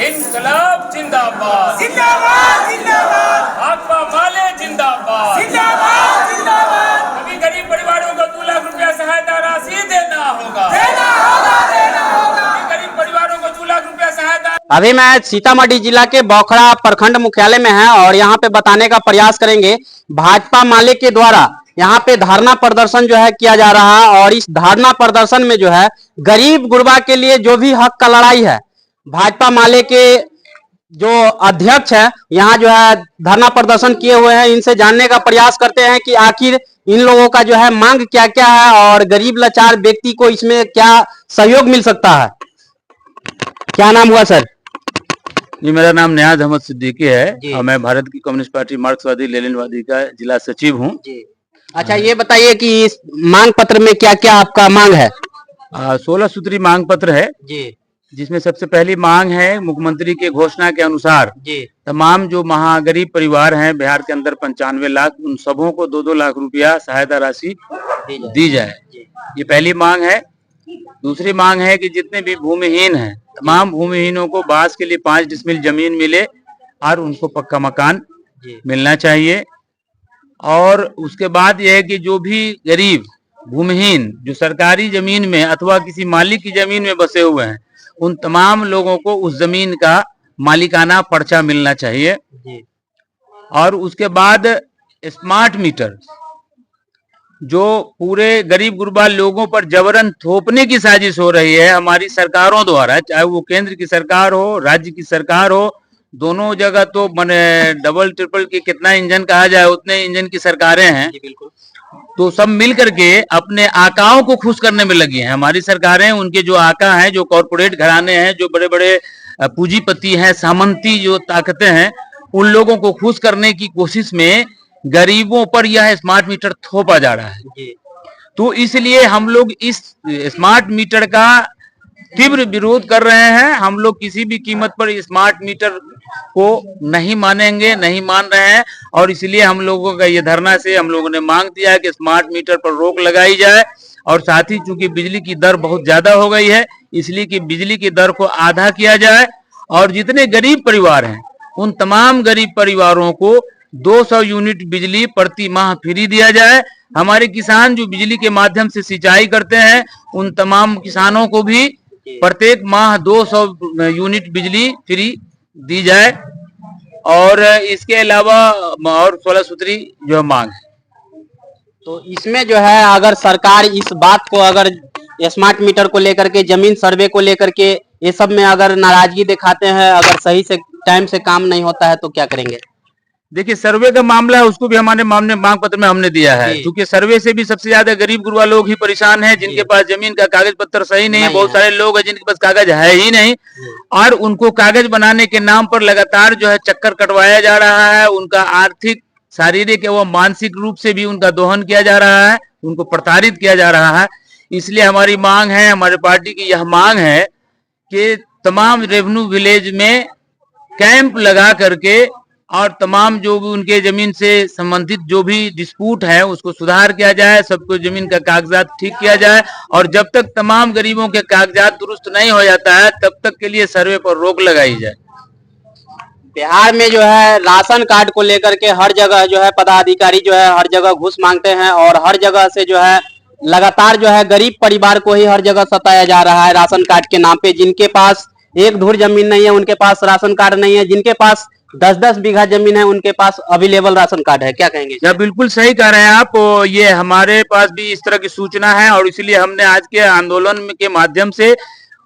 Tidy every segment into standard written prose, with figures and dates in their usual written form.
इनकलाब जिंदाबाद, जिंदाबाद जिंदाबाद भाजपा माले जिंदाबाद, जिंदाबाद जिंदाबाद। सभी गरीब परिवारों को 2 लाख रुपया सहायता राशि देना होगा, देना होगा देना होगा। सभी गरीब परिवारों को 2 लाख रुपया सहायता। अभी मैं सीतामढ़ी जिला के बौखड़ा प्रखंड मुख्यालय में है और यहाँ पे बताने का प्रयास करेंगे भाजपा माले के द्वारा यहाँ पे धरना प्रदर्शन जो है किया जा रहा है। और इस धरना प्रदर्शन में जो है गरीब गुरबा के लिए जो भी हक का लड़ाई है, भाजपा माले के जो अध्यक्ष है यहाँ जो है धरना प्रदर्शन किए हुए हैं, इनसे जानने का प्रयास करते हैं कि आखिर इन लोगों का जो है मांग क्या क्या है और गरीब लाचार व्यक्ति को इसमें क्या सहयोग मिल सकता है। क्या नाम हुआ सर? जी, मेरा नाम नियाज अहमद सिद्दीकी है और मैं भारत की कम्युनिस्ट पार्टी मार्क्सवादी लेनिनवादी का जिला सचिव हूँ। अच्छा, ये बताइए कि इस मांग पत्र में क्या क्या आपका मांग है? 16 सूत्री मांग पत्र है जी, जिसमें सबसे पहली मांग है मुख्यमंत्री के घोषणा के अनुसार तमाम जो महागरीब परिवार हैं बिहार के अंदर 95 लाख, उन सबों को 2-2 लाख रुपया सहायता राशि दी जाए। ये पहली मांग है। दूसरी मांग है कि जितने भी भूमिहीन हैं तमाम भूमिहीनों को बांस के लिए 5 डिसमिल जमीन मिले और उनको पक्का मकान मिलना चाहिए। और उसके बाद यह है कि जो भी गरीब भूमिहीन जो सरकारी जमीन में अथवा किसी मालिक की जमीन में बसे हुए हैं उन तमाम लोगों को उस जमीन का मालिकाना पर्चा मिलना चाहिए। और उसके बाद स्मार्ट मीटर जो पूरे गरीब गुरबा लोगों पर जबरन थोपने की साजिश हो रही है हमारी सरकारों द्वारा, चाहे वो केंद्र की सरकार हो राज्य की सरकार हो, दोनों जगह तो मने डबल ट्रिपल के कितना इंजन कहा जाए उतने इंजन की सरकारें हैं, तो सब मिल करके अपने आकाओं को खुश करने में लगी हैं। हमारी सरकारें उनके जो आका हैं, जो कॉरपोरेट घराने हैं, जो बड़े बड़े पूंजीपति हैं, सामंती जो ताकतें हैं, उन लोगों को खुश करने की कोशिश में गरीबों पर यह स्मार्ट मीटर थोपा जा रहा है। तो इसलिए हम लोग इस स्मार्ट मीटर का तीव्र विरोध कर रहे हैं। हम लोग किसी भी कीमत पर स्मार्ट मीटर को नहीं मानेंगे, नहीं मान रहे हैं। और इसलिए हम लोगों का ये धरना से हम लोगों ने मांग दिया है कि स्मार्ट मीटर पर रोक लगाई जाए। और साथ ही चूंकि बिजली की दर बहुत ज्यादा हो गई है इसलिए कि बिजली की दर को आधा किया जाए और जितने गरीब परिवार हैं उन तमाम गरीब परिवारों को 200 यूनिट बिजली प्रति माह फ्री दिया जाए। हमारे किसान जो बिजली के माध्यम से सिंचाई करते हैं उन तमाम किसानों को भी प्रत्येक माह 200 यूनिट बिजली फ्री दी जाए। और इसके अलावा और 16 सूत्री जो मांग है। तो इसमें जो है अगर सरकार इस बात को अगर स्मार्ट मीटर को लेकर के जमीन सर्वे को लेकर के ये सब में अगर नाराजगी दिखाते हैं, अगर सही से टाइम से काम नहीं होता है तो क्या करेंगे? देखिए, सर्वे का मामला है उसको भी हमारे मांग पत्र में हमने दिया है, क्योंकि सर्वे से भी सबसे ज्यादा गरीब गुरबा लोग ही परेशान हैं जिनके पास जमीन का कागज पत्र सही नहीं है। बहुत सारे लोग हैं जिनके पास कागज है ही नहीं और उनको कागज बनाने के नाम पर लगातार जो है चक्कर कटवाया जा रहा है। उनका आर्थिक, शारीरिक एवं मानसिक रूप से भी उनका दोहन किया जा रहा है, उनको प्रताड़ित किया जा रहा है। इसलिए हमारी मांग है, हमारे पार्टी की यह मांग है कि तमाम रेवेन्यू विलेज में कैंप लगा करके और तमाम जो भी उनके जमीन से संबंधित जो भी डिस्प्यूट है उसको सुधार किया जाए, सबको जमीन का कागजात ठीक किया जाए। और जब तक तमाम गरीबों के कागजात दुरुस्त नहीं हो जाता है तब तक के लिए सर्वे पर रोक लगाई जाए। बिहार में जो है राशन कार्ड को लेकर के हर जगह जो है पदाधिकारी जो है हर जगह घूस मांगते हैं और हर जगह से जो है लगातार जो है गरीब परिवार को ही हर जगह सताया जा रहा है राशन कार्ड के नाम पे। जिनके पास एक धुर जमीन नहीं है उनके पास राशन कार्ड नहीं है, जिनके पास 10-10 बीघा जमीन है उनके पास अवेलेबल राशन कार्ड है। क्या कहेंगे? या बिल्कुल सही कह रहे हैं आप। ये हमारे पास भी इस तरह की सूचना है और इसलिए हमने आज के आंदोलन के माध्यम से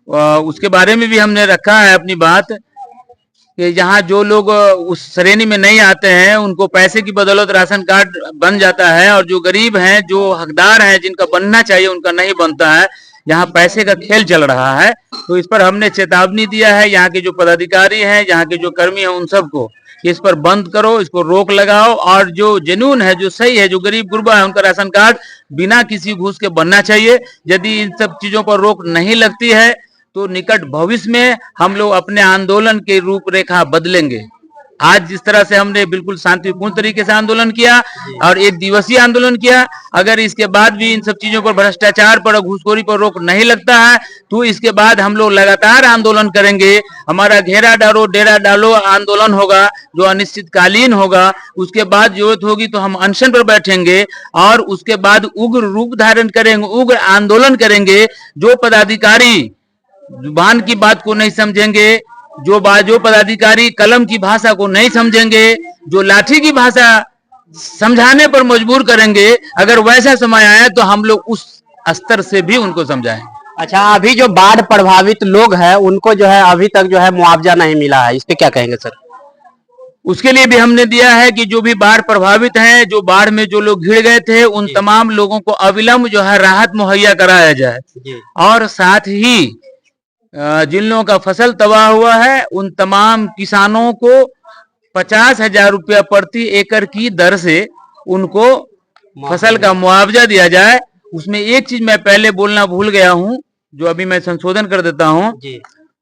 उसके बारे में भी हमने रखा है अपनी बात कि जहाँ जो लोग उस श्रेणी में नहीं आते हैं उनको पैसे की बदौलत राशन कार्ड बन जाता है और जो गरीब हैं, जो हकदार हैं, जिनका बनना चाहिए उनका नहीं बनता है। यहाँ पैसे का खेल चल रहा है। तो इस पर हमने चेतावनी दिया है यहाँ के जो पदाधिकारी हैं, यहाँ के जो कर्मी हैं, उन सबको इस पर बंद करो, इसको रोक लगाओ। और जो जेन्युइन है, जो सही है, जो गरीब गुरबा है उनका राशन कार्ड बिना किसी घूस के बनना चाहिए। यदि इन सब चीजों पर रोक नहीं लगती है तो निकट भविष्य में हम लोग अपने आंदोलन की रूपरेखा बदलेंगे। आज जिस तरह से हमने बिल्कुल शांतिपूर्ण तरीके से आंदोलन किया और एक दिवसीय आंदोलन किया, अगर इसके बाद भी इन सब चीजों पर, भ्रष्टाचार पर और घूसखोरी पर रोक नहीं लगता है तो इसके बाद हम लोग लगातार आंदोलन करेंगे। हमारा घेरा डालो डेरा डालो आंदोलन होगा जो अनिश्चितकालीन होगा। उसके बाद जरूरत होगी तो हम अनशन पर बैठेंगे और उसके बाद उग्र रूप धारण करेंगे, उग्र आंदोलन करेंगे। जो पदाधिकारी जुबान की बात को नहीं समझेंगे, जो पदाधिकारी कलम की भाषा को नहीं समझेंगे, जो लाठी की भाषा समझाने पर मजबूर करेंगे, अगर वैसा समय आया तो हम लोग उस स्तर से भी उनको समझाएंगे। अच्छा, अभी जो बाढ़ प्रभावित लोग हैं उनको जो है अभी तक जो है मुआवजा नहीं मिला है, इस पे क्या कहेंगे सर? उसके लिए भी हमने दिया है कि जो भी बाढ़ प्रभावित हैं, जो बाढ़ में जो लोग घिर गए थे, उन तमाम लोगों को अविलंब जो है राहत मुहैया कराया जाए। और साथ ही जिन लोगों का फसल तबाह हुआ है उन तमाम किसानों को 50,000 रुपया प्रति एकड़ की दर से उनको फसल का मुआवजा दिया जाए। उसमें एक चीज मैं पहले बोलना भूल गया हूं, जो अभी मैं संशोधन कर देता हूं,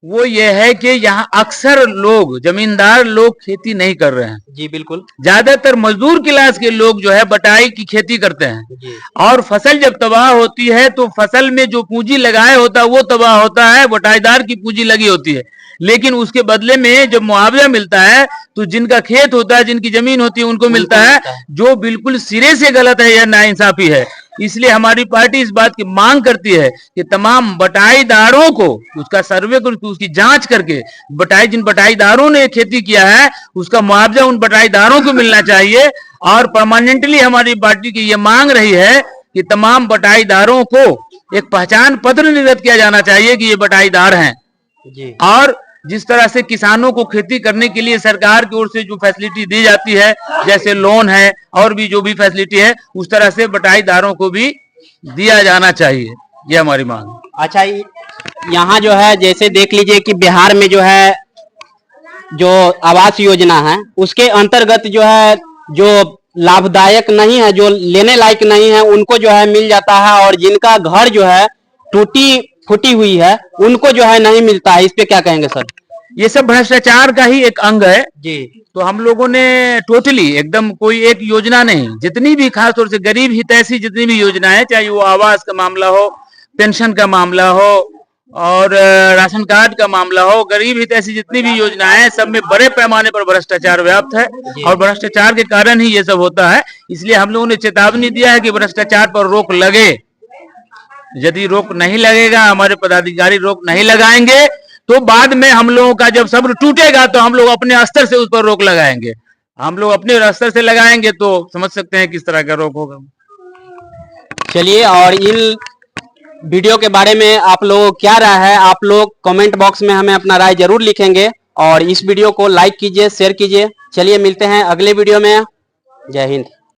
वो ये है कि यहाँ अक्सर लोग, जमींदार लोग खेती नहीं कर रहे हैं। जी बिल्कुल, ज्यादातर मजदूर क्लास के लोग जो है बटाई की खेती करते हैं। और फसल जब तबाह होती है तो फसल में जो पूंजी लगाया होता है वो तबाह होता है, बटाईदार की पूंजी लगी होती है। लेकिन उसके बदले में जब मुआवजा मिलता है तो जिनका खेत होता है, जिनकी जमीन होती है, उनको मिलता है, जो बिल्कुल सिरे से गलत है, यह नाइंसाफी है। इसलिए हमारी पार्टी इस बात की मांग करती है कि तमाम बटाईदारों को उसका सर्वे करके, उसकी जांच करके, जिन बटाईदारों ने खेती किया है उसका मुआवजा उन बटाईदारों को मिलना चाहिए। और परमानेंटली हमारी पार्टी की ये मांग रही है कि तमाम बटाईदारों को एक पहचान पत्र निर्गत किया जाना चाहिए कि ये बटाईदार हैं। और जिस तरह से किसानों को खेती करने के लिए सरकार की ओर से जो फैसिलिटी दी जाती है, जैसे लोन है और भी जो भी फैसिलिटी है, उस तरह से बटाईदारों को भी दिया जाना चाहिए। ये हमारी मांग। अच्छा, यहाँ जो है जैसे देख लीजिए कि बिहार में जो है जो आवास योजना है उसके अंतर्गत जो है जो लाभदायक नहीं है, जो लेने लायक नहीं है, उनको जो है मिल जाता है, और जिनका घर जो है टूटी फूटी हुई है उनको जो है नहीं मिलता है। इस पे क्या कहेंगे सर? ये सब भ्रष्टाचार का ही एक अंग है जी। तो हम लोगों ने टोटली एकदम कोई एक योजना नहीं, जितनी भी खास तौर से गरीब हितैषी जितनी भी योजना है, चाहे वो आवास का मामला हो, पेंशन का मामला हो और राशन कार्ड का मामला हो, गरीब हितैषी जितनी भी योजनाएं हैं, सब में बड़े पैमाने पर भ्रष्टाचार व्याप्त है और भ्रष्टाचार के कारण ही ये सब होता है। इसलिए हम लोगों ने चेतावनी दिया है कि भ्रष्टाचार पर रोक लगे। यदि रोक नहीं लगेगा, हमारे पदाधिकारी रोक नहीं लगाएंगे, तो बाद में हम लोगों का जब सब्र टूटेगा तो हम लोग अपने स्तर से उस पर रोक लगाएंगे। हम लोग अपने स्तर से लगाएंगे तो समझ सकते हैं किस तरह का रोक होगा। चलिए, और इन वीडियो के बारे में आप लोगों को क्या राय है, आप लोग कमेंट बॉक्स में हमें अपना राय जरूर लिखेंगे और इस वीडियो को लाइक कीजिए, शेयर कीजिए। चलिए मिलते हैं अगले वीडियो में। जय हिंद।